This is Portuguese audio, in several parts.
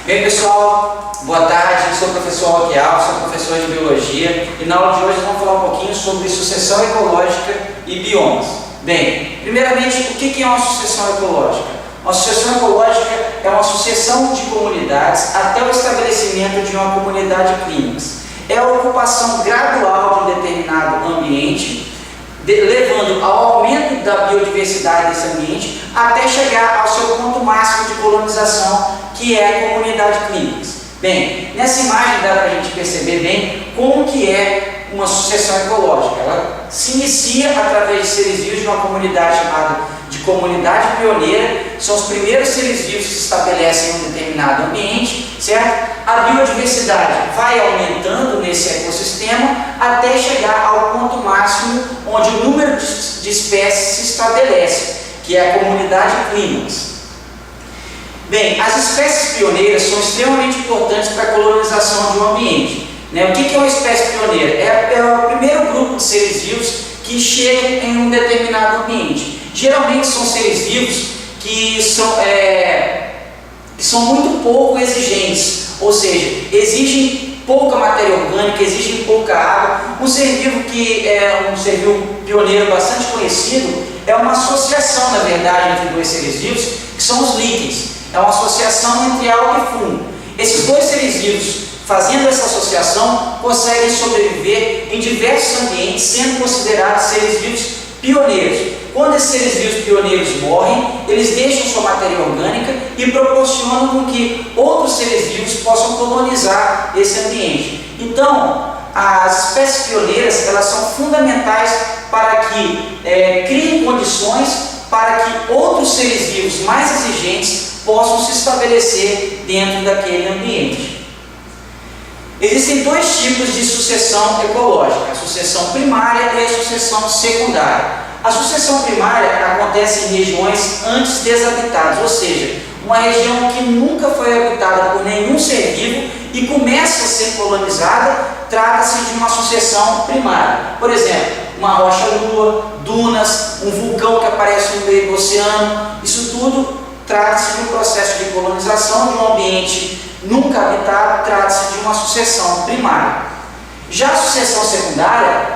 Bem, pessoal, boa tarde. Eu sou o professor Roque Alves, sou professor de Biologia e na aula de hoje vamos falar um pouquinho sobre sucessão ecológica e biomas. Bem, primeiramente, o que é uma sucessão ecológica? Uma sucessão ecológica é uma sucessão de comunidades até o estabelecimento de uma comunidade clímax. É a ocupação gradual de um determinado ambiente, levando ao aumento da biodiversidade desse ambiente até chegar ao seu ponto máximo de colonização, que é a comunidade clímax. Bem, nessa imagem dá para a gente perceber bem como que é uma sucessão ecológica. Ela se inicia através de seres vivos de uma comunidade chamada de comunidade pioneira. São os primeiros seres vivos que se estabelecem em um determinado ambiente, certo? A biodiversidade vai aumentando nesse ecossistema até chegar ao ponto máximo onde o número de espécies se estabelece, que é a comunidade clímax. Bem, as espécies pioneiras são extremamente importantes para a colonização de um ambiente. O que é uma espécie pioneira? É o primeiro grupo de seres vivos que chegam em um determinado ambiente. Geralmente são seres vivos que são muito pouco exigentes, ou seja, exigem pouca matéria orgânica, exigem pouca água. Um ser vivo que é um ser vivo pioneiro bastante conhecido é uma associação, na verdade, entre dois seres vivos, que são os líquens. É uma associação entre alga e fungo. Esses dois seres vivos, fazendo essa associação, conseguem sobreviver em diversos ambientes, sendo considerados seres vivos pioneiros. Quando esses seres vivos pioneiros morrem, eles deixam sua matéria orgânica e proporcionam com que outros seres vivos possam colonizar esse ambiente. Então, as espécies pioneiras, elas são fundamentais para que criem condições para que outros seres vivos mais exigentes possam se estabelecer dentro daquele ambiente. Existem dois tipos de sucessão ecológica, a sucessão primária e a sucessão secundária. A sucessão primária acontece em regiões antes desabitadas, ou seja, uma região que nunca foi habitada por nenhum ser vivo e começa a ser colonizada, trata-se de uma sucessão primária. Por exemplo, uma rocha-lua, dunas, um vulcão que aparece no meio do oceano, isso tudo trata-se de um processo de colonização de um ambiente nunca habitado, trata-se de uma sucessão primária. Já a sucessão secundária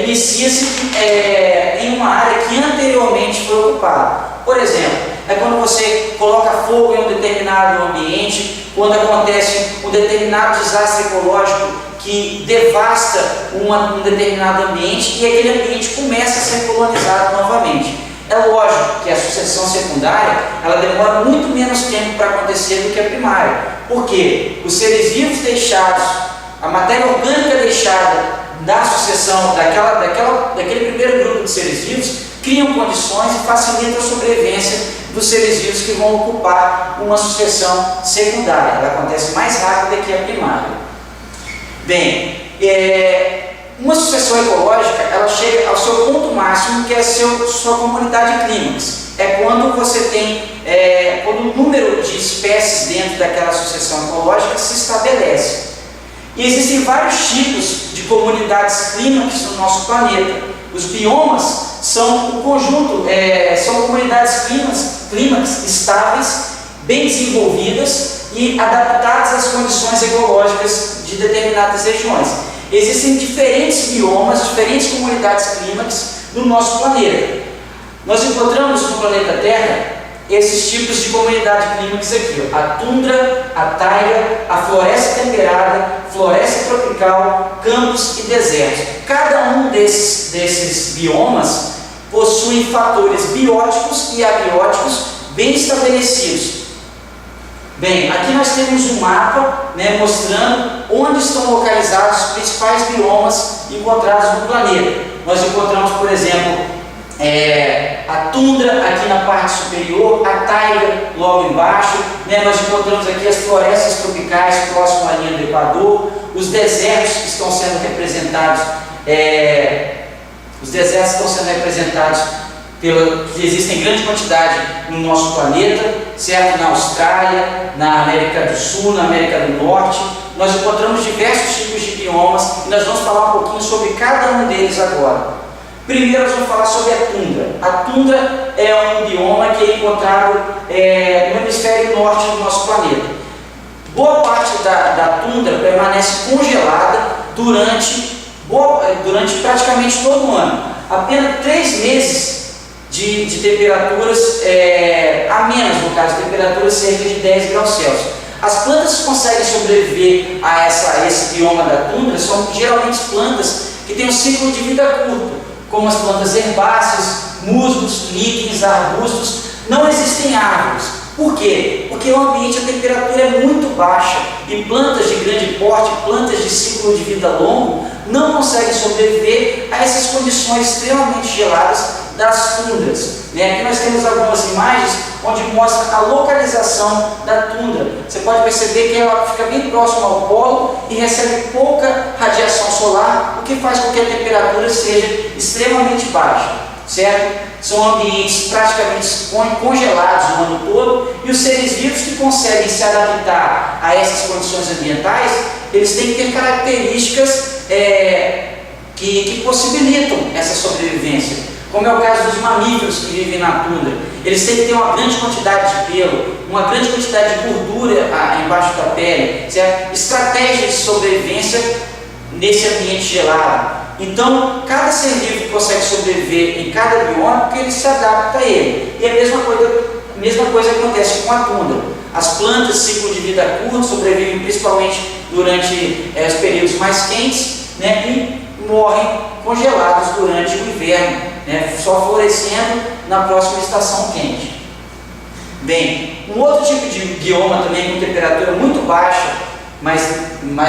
inicia-se em uma área que anteriormente foi ocupada. Por exemplo, é quando você coloca fogo em um determinado ambiente, quando acontece um determinado desastre ecológico que devasta um determinado ambiente e aquele ambiente começa a ser colonizado novamente. É lógico que a sucessão secundária ela demora muito menos tempo para acontecer do que a primária. Por quê? Os seres vivos deixados, a matéria orgânica deixada da sucessão, daquele primeiro grupo de seres vivos, criam condições e facilitam a sobrevivência dos seres vivos que vão ocupar uma sucessão secundária. Ela acontece mais rápida que a primária. Bem, uma sucessão ecológica, ela chega ao seu ponto máximo, que é sua comunidade clímax. É quando você tem, quando o número de espécies dentro daquela sucessão ecológica se estabelece. E existem vários tipos de comunidades clímax no nosso planeta. Os biomas são um conjunto, são comunidades clímax estáveis, bem desenvolvidas e adaptadas às condições ecológicas de determinadas regiões. Existem diferentes biomas, diferentes comunidades clímax no nosso planeta. Nós encontramos no planeta Terra esses tipos de comunidade clímax aqui, a tundra, a taiga, a floresta temperada, floresta tropical, campos e desertos. Cada um desses biomas possui fatores bióticos e abióticos bem estabelecidos. Bem, aqui nós temos um mapa mostrando onde estão localizados os principais biomas encontrados no planeta. Nós encontramos, por exemplo, a tundra aqui na parte superior, a taiga logo embaixo, nós encontramos aqui as florestas tropicais próximo à linha do Equador, os desertos que estão sendo representados, que existem em grande quantidade no nosso planeta, certo? Na Austrália, na América do Sul, na América do Norte. Nós encontramos diversos tipos de biomas e nós vamos falar um pouquinho sobre cada um deles agora. Primeiro nós vamos falar sobre a tundra. A tundra é um bioma que é encontrado no hemisfério norte do nosso planeta. Boa parte da tundra permanece congelada durante praticamente todo o ano. Apenas 3 meses de temperaturas a menos, no caso, temperaturas cerca de 10 graus Celsius. As plantas que conseguem sobreviver a esse bioma da tundra são geralmente plantas que têm um ciclo de vida curto, como as plantas herbáceas, musgos, líquens, arbustos. Não existem árvores. Por quê? Porque o ambiente, a temperatura é muito baixa e plantas de grande porte, plantas de ciclo de vida longo, não conseguem sobreviver a essas condições extremamente geladas das tundras. Aqui nós temos algumas imagens onde mostra a localização da tundra. Você pode perceber que ela fica bem próxima ao polo e recebe pouca radiação solar, o que faz com que a temperatura seja extremamente baixa, certo? São ambientes praticamente congelados o ano todo, e os seres vivos que conseguem se adaptar a essas condições ambientais, eles têm que ter características que possibilitam essa sobrevivência, como é o caso dos mamíferos que vivem na tundra. Eles têm que ter uma grande quantidade de pelo, uma grande quantidade de gordura embaixo da pele, certo? Estratégias de sobrevivência nesse ambiente gelado. Então, cada ser vivo que consegue sobreviver em cada bioma, porque ele se adapta a ele. E a mesma coisa acontece com a tundra. As plantas, ciclo de vida curto, sobrevivem principalmente durante os períodos mais quentes, e morrem congelados durante o inverno, só florescendo na próxima estação quente. Bem, um outro tipo de bioma também com temperatura muito baixa, mas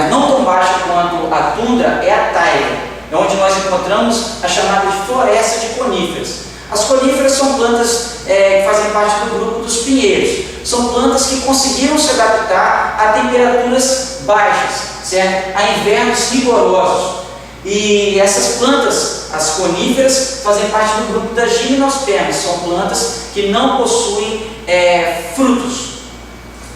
não tão baixa quanto a tundra, é a taiga, onde nós encontramos a chamada de floresta de coníferas. As coníferas são plantas que fazem parte do grupo dos pinheiros. São plantas que conseguiram se adaptar a temperaturas baixas, certo? A invernos rigorosos. E essas plantas, as coníferas, fazem parte do grupo das gimnospermas. São plantas que não possuem frutos.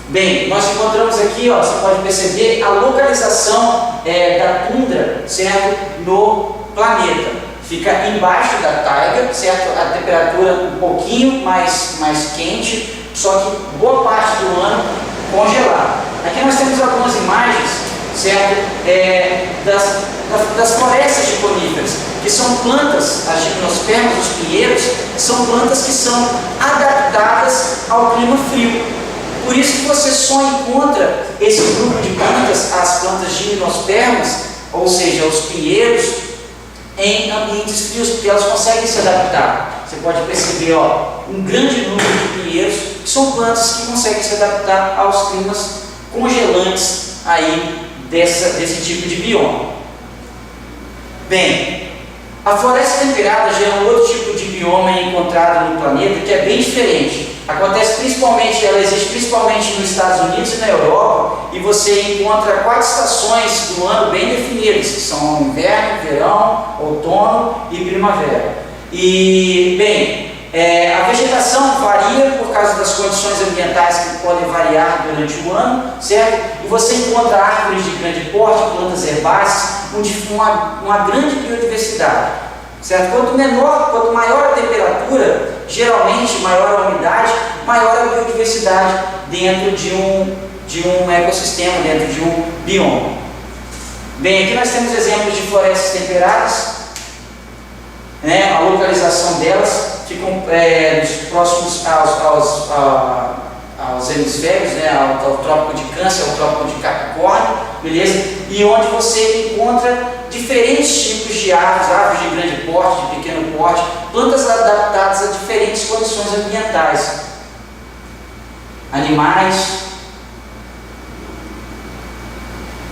Bem, nós encontramos aqui, você pode perceber a localização da tundra, certo? No planeta. Fica embaixo da taiga, certo? A temperatura um pouquinho mais quente, só que boa parte do ano congelada. Aqui nós temos algumas imagens, certo? Das florestas de coníferas, que são plantas, as gimnospermas, os pinheiros, são plantas que são adaptadas ao clima frio. Por isso que você só encontra esse grupo de plantas, as plantas gimnospermas, ou seja, os pinheiros, em ambientes frios, porque elas conseguem se adaptar. Você pode perceber um grande número de pinheiros, que são plantas que conseguem se adaptar aos climas congelantes aí desse tipo de bioma. Bem, a floresta temperada já é um outro tipo de bioma encontrado no planeta que é bem diferente. Ela existe principalmente nos Estados Unidos e na Europa, e você encontra 4 estações do ano bem definidas, que são inverno, verão, outono e primavera. E, bem, a vegetação varia por causa das condições ambientais que podem variar durante o ano, certo? E você encontra árvores de grande porte, plantas herbáceas, uma grande biodiversidade, certo? Quanto maior a temperatura, geralmente maior a umidade, maior a biodiversidade dentro de um ecossistema, dentro de um bioma. Bem, aqui nós temos exemplos de florestas temperadas, a localização delas ficam próximos aos hemisférios, ao Trópico de Câncer, ao Trópico de Capricórnio, beleza? E onde você encontra diferentes tipos de árvores de grande porte, de pequeno porte, plantas adaptadas a diferentes condições ambientais, animais.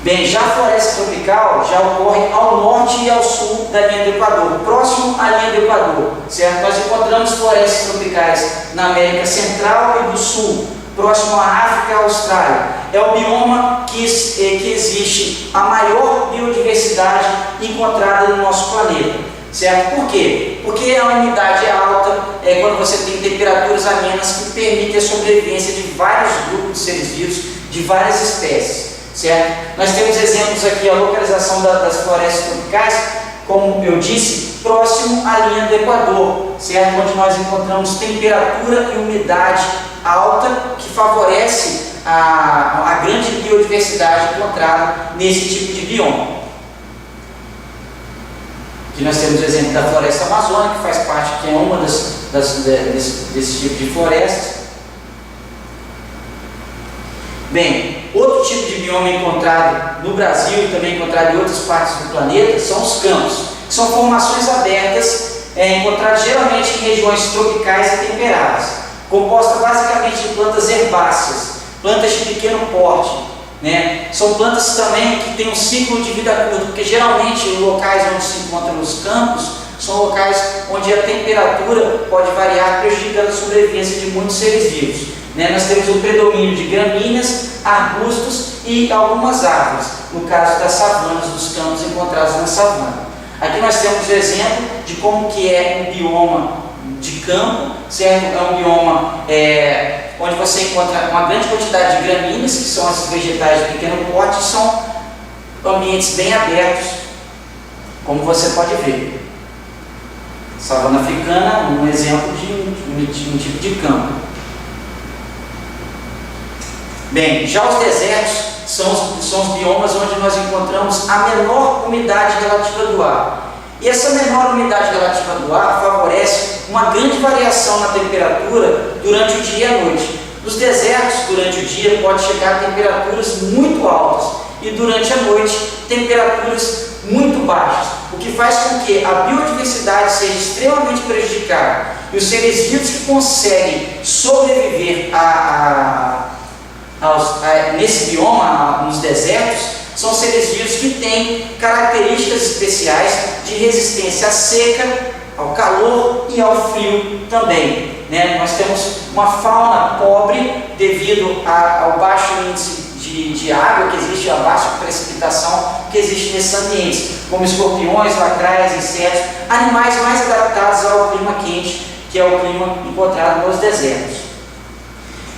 Bem, já a floresta tropical já ocorre ao norte e ao sul da linha do Equador, próximo à linha do Equador, certo? Nós encontramos florestas tropicais na América Central e do Sul, próximo à África e à Austrália. É o bioma que existe a maior biodiversidade encontrada no nosso planeta, certo? Por quê? Porque a umidade é alta, quando você tem temperaturas amenas que permitem a sobrevivência de vários grupos de seres vivos, de várias espécies. Certo? Nós temos exemplos aqui, a localização das florestas tropicais, como eu disse, próximo à linha do Equador, certo? Onde nós encontramos temperatura e umidade alta, que favorece a grande biodiversidade encontrada nesse tipo de bioma. Aqui nós temos o exemplo da floresta amazônica, que faz parte, que é uma desse tipo de florestas. Bem, outro tipo de bioma encontrado no Brasil e também encontrado em outras partes do planeta são os campos, que são formações abertas, encontradas geralmente em regiões tropicais e temperadas, composta basicamente de plantas herbáceas, plantas de pequeno porte, né? São plantas também que têm um ciclo de vida curto, porque geralmente os locais onde se encontram os campos são locais onde a temperatura pode variar, prejudicando a sobrevivência de muitos seres vivos, né? Nós temos o predomínio de gramíneas, arbustos e algumas árvores, no caso das savanas, dos campos encontrados na savana. Aqui nós temos o exemplo de como que é um bioma de campo, certo? É um bioma onde você encontra uma grande quantidade de gramíneas, que são esses vegetais de pequeno porte, são ambientes bem abertos, como você pode ver. Savana africana, um exemplo de um tipo de campo. Bem, já os desertos são os biomas onde nós encontramos a menor umidade relativa do ar. E essa menor umidade relativa do ar favorece uma grande variação na temperatura durante o dia e a noite. Nos desertos, durante o dia, pode chegar a temperaturas muito altas e durante a noite, temperaturas muito baixas, o que faz com que a biodiversidade seja extremamente prejudicada e os seres vivos que conseguem sobreviver nesse bioma, nos desertos, são seres vivos que têm características especiais de resistência à seca, ao calor e ao frio também, né? Nós temos uma fauna pobre devido ao baixo índice de água que existe, a baixa precipitação que existe nesses ambientes, como escorpiões, lacraias, insetos, animais mais adaptados ao clima quente, que é o clima encontrado nos desertos.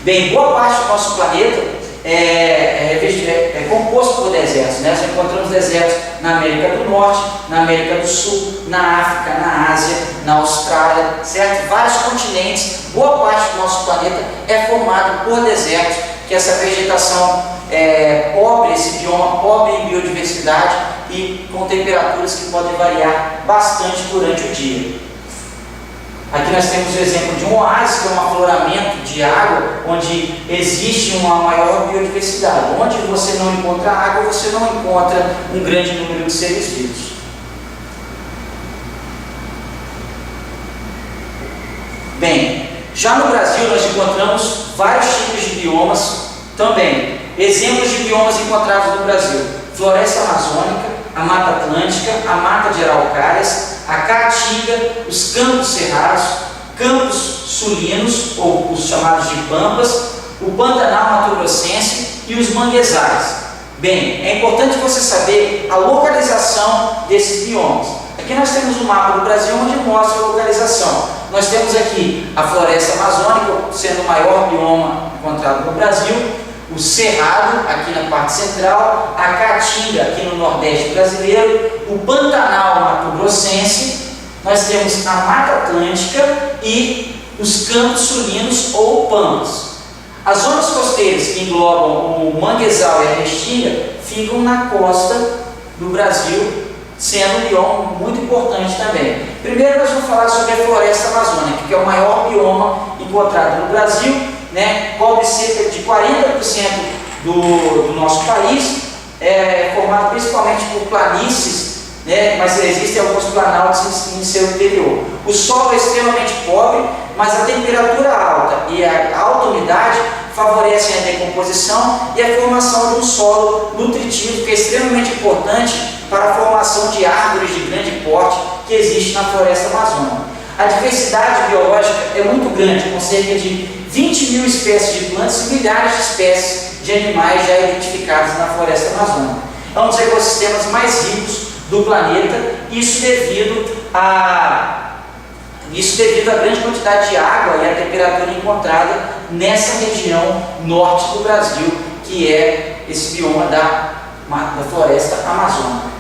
Bem, boa parte do nosso planeta é composto por desertos, né? Nós encontramos desertos na América do Norte, na América do Sul, na África, na Ásia, na Austrália, certo? Vários continentes, boa parte do nosso planeta é formado por desertos, que essa vegetação pobre, esse bioma pobre em biodiversidade e com temperaturas que podem variar bastante durante o dia. Aqui nós temos o exemplo de um oásis, que é um afloramento de água, onde existe uma maior biodiversidade. Onde você não encontra água, você não encontra um grande número de seres vivos. Bem, já no Brasil nós encontramos vários tipos de biomas também. Exemplos de biomas encontrados no Brasil: floresta amazônica, a Mata Atlântica, a Mata de Araucárias, a Caatinga, os campos cerrados, campos sulinos, ou os chamados de pampas, o Pantanal mato-grossense e os manguezais. Bem, é importante você saber a localização desses biomas. Aqui nós temos um mapa do Brasil onde mostra a localização. Nós temos aqui a floresta amazônica, sendo o maior bioma encontrado no Brasil, o Cerrado, aqui na parte central, a Caatinga, aqui no Nordeste brasileiro, o Pantanal mato-grossense, nós temos a Mata Atlântica e os campos sulinos ou pampas. As zonas costeiras que englobam o manguezal e a restinga ficam na costa do Brasil, sendo um bioma muito importante também. Primeiro nós vamos falar sobre a floresta amazônica, que é o maior bioma encontrado no Brasil, né? Cobre cerca de 40% do nosso país, formado principalmente por planícies, né? Mas existem alguns planaltos em seu interior. O solo é extremamente pobre, mas a temperatura alta e a alta umidade favorecem a decomposição e a formação de um solo nutritivo, que é extremamente importante para a formação de árvores de grande porte que existe na floresta amazônica. A diversidade biológica é muito grande, com cerca de 20 mil espécies de plantas e milhares de espécies de animais já identificados na floresta amazônica. É um dos ecossistemas mais ricos do planeta, isso devido à grande quantidade de água e à temperatura encontrada nessa região norte do Brasil, que é esse bioma da floresta amazônica.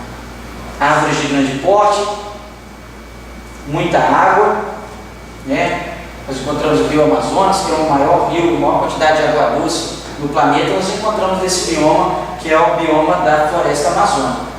Árvores de grande porte, muita água, né? Nós encontramos o rio Amazonas, que é o maior rio, a maior quantidade de água doce no planeta, nós encontramos esse bioma, que é o bioma da floresta amazônica.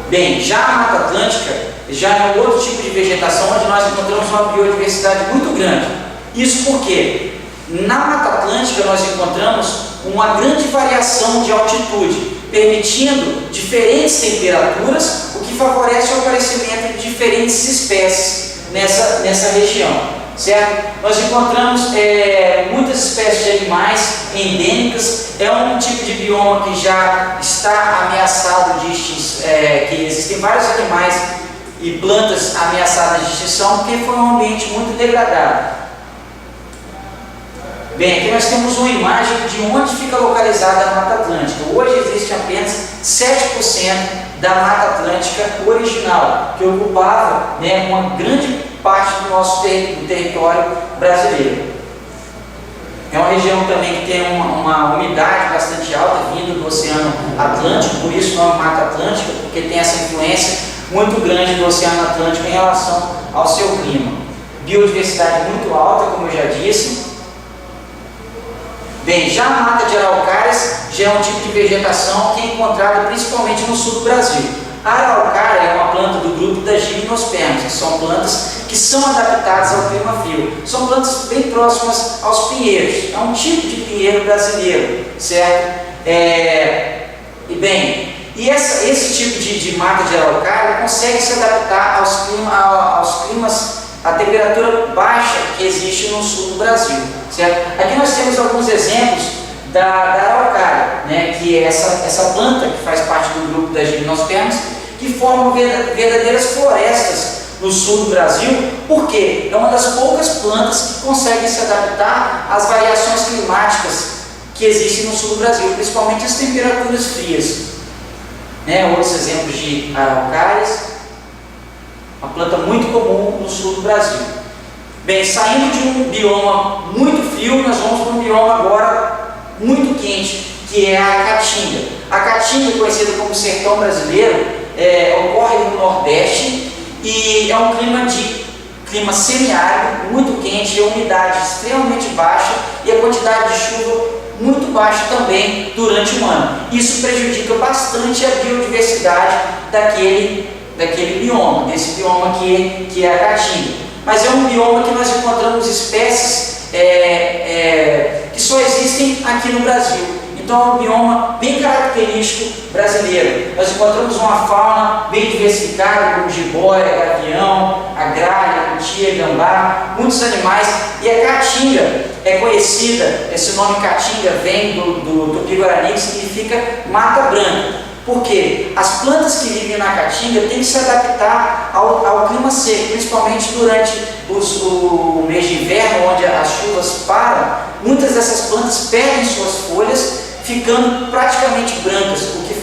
Bem, já a Mata Atlântica já é um outro tipo de vegetação onde nós encontramos uma biodiversidade muito grande. Isso porque na Mata Atlântica nós encontramos uma grande variação de altitude, permitindo diferentes temperaturas, o que favorece o aparecimento de diferentes espécies nessa região. Certo? Nós encontramos muitas espécies de animais endêmicas, é um tipo de bioma que já está ameaçado de extinção, que existem vários animais e plantas ameaçadas de extinção, porque foi um ambiente muito degradado. Bem, aqui nós temos uma imagem de onde fica localizada a Mata Atlântica. Hoje existe apenas 7% da Mata Atlântica original, que ocupava uma grande parte do nosso território brasileiro. É uma região também que tem uma umidade bastante alta, vindo do Oceano Atlântico, por isso o nome Mata Atlântica, porque tem essa influência muito grande do Oceano Atlântico em relação ao seu clima. Biodiversidade muito alta, como eu já disse. Bem, já a mata de araucárias já é um tipo de vegetação que é encontrada principalmente no sul do Brasil. A araucária é uma planta do grupo das gimnospermas, que são plantas que são adaptadas ao clima frio. São plantas bem próximas aos pinheiros. É um tipo de pinheiro brasileiro, certo? Esse tipo de mata de araucária consegue se adaptar aos climas, à temperatura baixa que existe no sul do Brasil, certo? Aqui nós temos alguns exemplos da araucária, que é essa planta que faz parte do grupo das gimnospermas, que formam verdadeiras florestas no sul do Brasil, porque é uma das poucas plantas que conseguem se adaptar às variações climáticas que existem no sul do Brasil, principalmente as temperaturas frias. Outros exemplos de araucárias, uma planta muito comum no sul do Brasil. Bem, saindo de um bioma muito frio, nós vamos para um bioma agora muito quente, que é a Caatinga. A Caatinga, conhecida como sertão brasileiro, ocorre no Nordeste e é um clima semiárido, muito quente, a umidade extremamente baixa e a quantidade de chuva muito baixa também durante o ano. Isso prejudica bastante a biodiversidade daquele bioma, desse bioma que é a Caatinga. Mas é um bioma que nós encontramos espécies que só existem aqui no Brasil. Então é um bioma bem característico brasileiro. Nós encontramos uma fauna bem diversificada, como jiboia, gavião, agralha, cutia, gambá, muitos animais. E a Caatinga é conhecida, esse nome Caatinga vem do Tupi-Guarani, que significa mata branca. Porque as plantas que vivem na Caatinga têm que se adaptar ao clima seco, principalmente durante o mês de inverno, onde as chuvas param. Muitas dessas plantas perdem suas folhas, ficando praticamente brancas, o que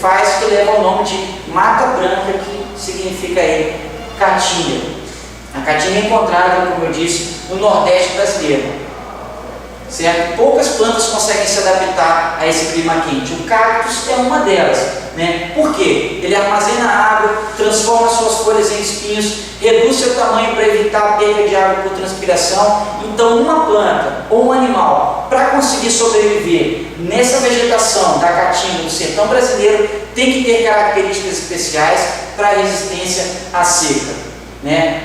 leva ao nome de mata branca, que significa aí Caatinga. A Caatinga é encontrada, como eu disse, no Nordeste brasileiro. Certo? Poucas plantas conseguem se adaptar a esse clima quente. O cactus é uma delas. Por quê? Ele armazena água, transforma suas folhas em espinhos, reduz seu tamanho para evitar a perda de água por transpiração. Então, uma planta ou um animal, para conseguir sobreviver nessa vegetação da Caatinga do sertão brasileiro, tem que ter características especiais para a resistência à seca.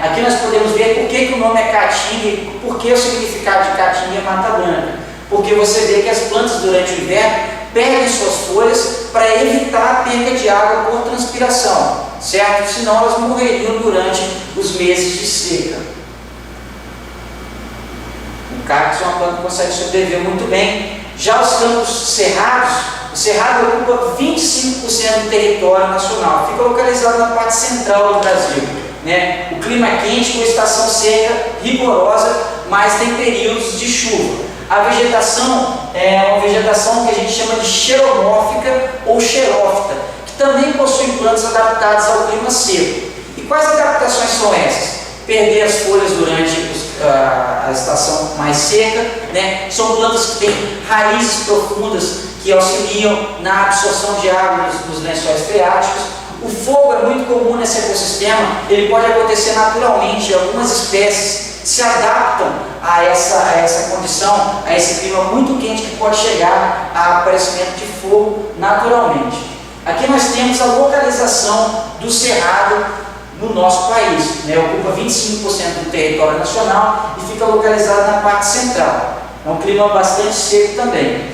Aqui nós podemos ver por que o nome é Caatinga e por que o significado de Caatinga é mata branca. Porque você vê que as plantas durante o inverno perdem suas folhas para evitar a perda de água por transpiração, certo? Senão elas morreriam durante os meses de seca. O cactus é uma planta que consegue sobreviver muito bem. Já os campos cerrados, o cerrado ocupa 25% do território nacional, fica localizado na parte central do Brasil. O clima é quente, com estação seca rigorosa, mas tem períodos de chuva. A vegetação é uma vegetação que a gente chama de xeromórfica ou xerófita, que também possui plantas adaptadas ao clima seco. E quais adaptações são essas? Perder as folhas durante a estação mais seca, São plantas que têm raízes profundas que auxiliam na absorção de água nos lençóis freáticos. O fogo é muito comum nesse ecossistema, ele pode acontecer naturalmente, algumas espécies se adaptam a essa condição, a esse clima muito quente que pode chegar a aparecimento de fogo naturalmente. Aqui nós temos a localização do cerrado no nosso país, né? Ocupa 25% do território nacional e fica localizado na parte central. É um clima bastante seco também,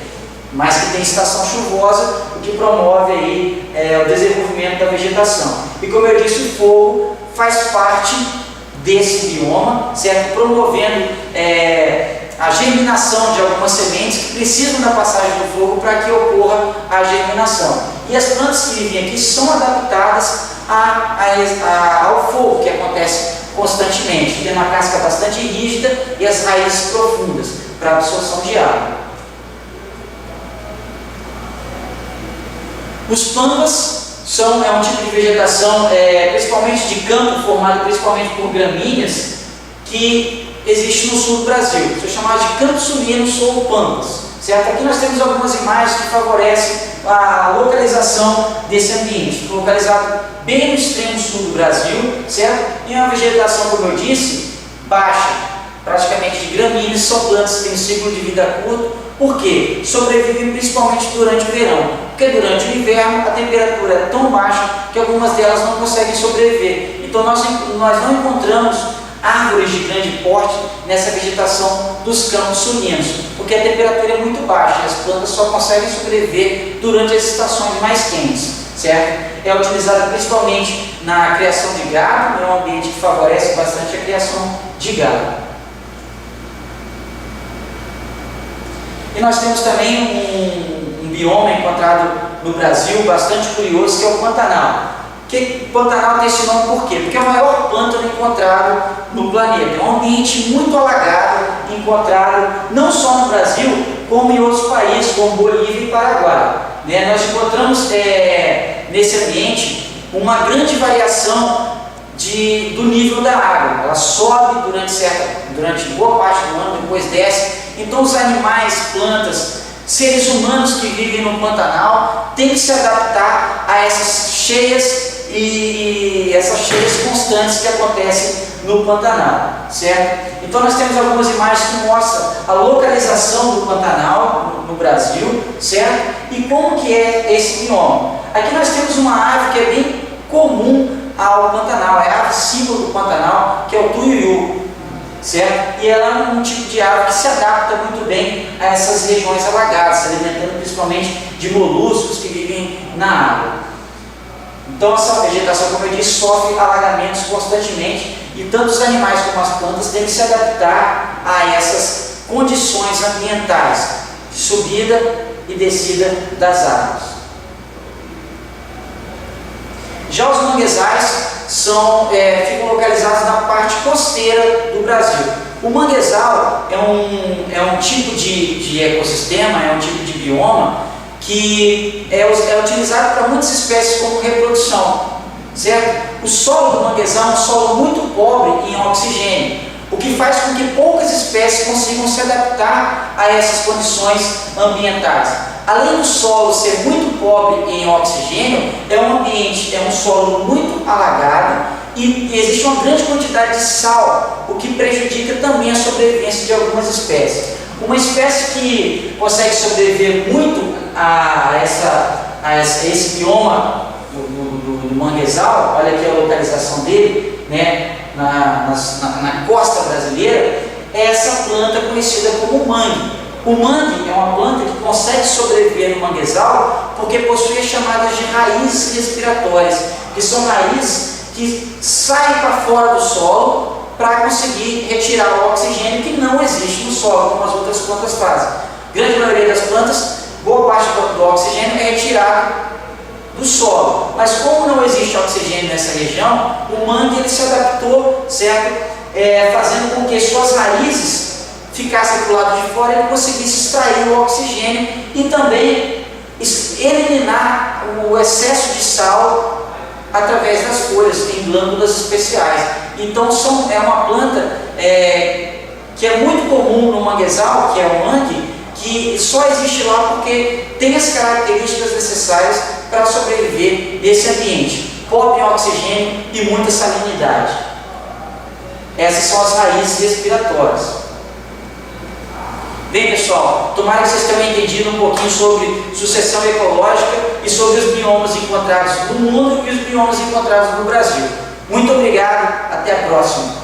mas que tem estação chuvosa, o que promove aí, o desenvolvimento da vegetação. E como eu disse, o fogo faz parte desse bioma, certo? Promovendo a germinação de algumas sementes que precisam da passagem do fogo para que ocorra a germinação. E as plantas que vivem aqui são adaptadas ao fogo, que acontece constantemente, tem uma casca bastante rígida e as raízes profundas para absorção de água. Os pampas é um tipo de vegetação, principalmente de campo, formado principalmente por gramíneas, que existe no sul do Brasil. São chamados de campos sulinos ou pampas. Certo? Aqui nós temos algumas imagens que favorecem a localização desse ambiente, localizado bem no extremo sul do Brasil, certo? E uma vegetação, como eu disse, baixa, praticamente de gramíneas, são plantas que têm um ciclo de vida curto. Por quê? Sobrevivem principalmente durante o verão, porque durante o inverno a temperatura é tão baixa que algumas delas não conseguem sobreviver. Então nós não encontramos árvores de grande porte nessa vegetação dos campos sulinos, porque a temperatura é muito baixa e as plantas só conseguem sobreviver durante as estações mais quentes, certo? É utilizada principalmente na criação de gado, é um ambiente que favorece bastante a criação de gado. E nós temos também um bioma encontrado no Brasil bastante curioso, que é o Pantanal. O Pantanal tem esse nome por quê? Porque é o maior pântano encontrado no planeta. É um ambiente muito alagado, encontrado não só no Brasil, como em outros países, como Bolívia e Paraguai. Nós encontramos nesse ambiente uma grande variação do nível da água. Ela sobe durante boa parte do ano, depois desce. Então os animais, plantas, seres humanos que vivem no Pantanal têm que se adaptar a essas cheias e essas cheias constantes que acontecem no Pantanal, certo? Então nós temos algumas imagens que mostram a localização do Pantanal no Brasil, certo? E como que é esse bioma. Aqui nós temos uma ave que é bem comum ao Pantanal, é a ave símbolo do Pantanal, que é o tuiuiu, certo? E ela é um tipo de ave que se adapta muito bem a essas regiões alagadas, se alimentando principalmente de moluscos que vivem na água. Então essa vegetação, como eu disse, sofre alagamentos constantemente e tanto os animais como as plantas têm que se adaptar a essas condições ambientais de subida e descida das águas. Já os manguezais ficam localizados na parte costeira do Brasil. O manguezal é um tipo de ecossistema, é um tipo de bioma que é utilizado para muitas espécies como reprodução, certo? O solo do manguezal é um solo muito pobre em oxigênio, o que faz com que poucas espécies consigam se adaptar a essas condições ambientais. Além do solo ser muito pobre em oxigênio, é um solo muito alagado e existe uma grande quantidade de sal, o que prejudica também a sobrevivência de algumas espécies. Uma espécie que consegue sobreviver muito a esse bioma do manguezal, olha aqui a localização dele, né, na costa brasileira, é essa planta conhecida como mangue. O mangue é uma planta que consegue sobreviver no manguezal porque possui as chamadas de raízes respiratórias, que são raízes que saem para fora do solo para conseguir retirar o oxigênio que não existe no solo, como as outras plantas fazem. A grande maioria das plantas, boa parte do oxigênio é retirado do solo, mas como não existe oxigênio nessa região, o mangue ele se adaptou, certo? Fazendo com que suas raízes ficassem para o lado de fora e ele conseguisse extrair o oxigênio e também eliminar o excesso de sal através das folhas, em glândulas especiais. Então é uma planta que é muito comum no manguezal, que é o mangue, que só existe lá porque tem as características necessárias para sobreviver nesse ambiente, pobre em oxigênio e muita salinidade. Essas são as raízes respiratórias. Bem, pessoal, tomara que vocês tenham entendido um pouquinho sobre sucessão ecológica e sobre os biomas encontrados no mundo e os biomas encontrados no Brasil. Muito obrigado, até a próxima.